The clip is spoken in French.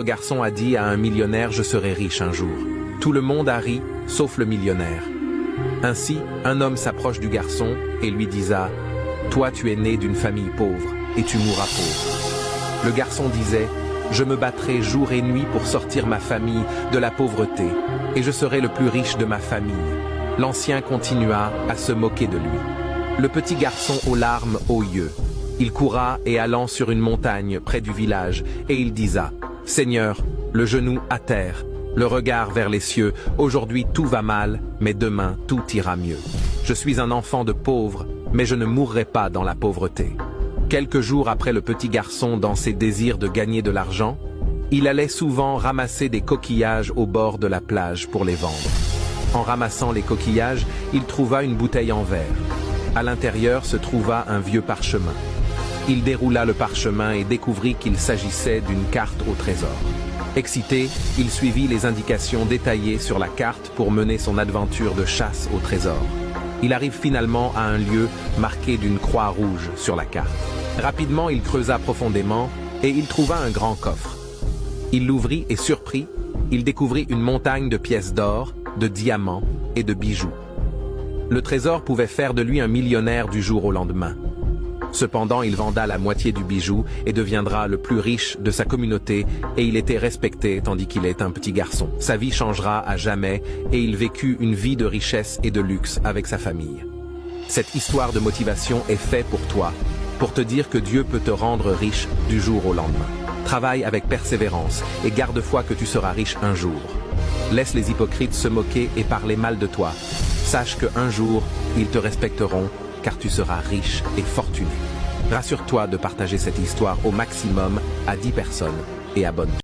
Le garçon a dit à un millionnaire « Je serai riche un jour ». Tout le monde a ri, sauf le millionnaire. Ainsi, un homme s'approche du garçon et lui disa « Toi tu es né d'une famille pauvre, et tu mourras pauvre ». Le garçon disait « Je me battrai jour et nuit pour sortir ma famille de la pauvreté, et je serai le plus riche de ma famille ». L'ancien continua à se moquer de lui. Le petit garçon aux larmes aux yeux. Il coura et allant sur une montagne près du village, et il disa « Seigneur, le genou à terre, le regard vers les cieux, aujourd'hui tout va mal, mais demain tout ira mieux. Je suis un enfant de pauvre, mais je ne mourrai pas dans la pauvreté. » Quelques jours après le petit garçon dans ses désirs de gagner de l'argent, il allait souvent ramasser des coquillages au bord de la plage pour les vendre. En ramassant les coquillages, il trouva une bouteille en verre. À l'intérieur se trouva un vieux parchemin. Il déroula le parchemin et découvrit qu'il s'agissait d'une carte au trésor. Excité, il suivit les indications détaillées sur la carte pour mener son aventure de chasse au trésor. Il arrive finalement à un lieu marqué d'une croix rouge sur la carte. Rapidement, il creusa profondément et il trouva un grand coffre. Il l'ouvrit et surpris, il découvrit une montagne de pièces d'or, de diamants et de bijoux. Le trésor pouvait faire de lui un millionnaire du jour au lendemain. Cependant, il venda la moitié du bijou et deviendra le plus riche de sa communauté et il était respecté tandis qu'il est un petit garçon. Sa vie changera à jamais et il vécut une vie de richesse et de luxe avec sa famille. Cette histoire de motivation est faite pour toi, pour te dire que Dieu peut te rendre riche du jour au lendemain. Travaille avec persévérance et garde foi que tu seras riche un jour. Laisse les hypocrites se moquer et parler mal de toi. Sache qu'un jour, ils te respecteront car tu seras riche et fortuné. Rassure-toi de partager cette histoire au maximum à 10 personnes et abonne-toi.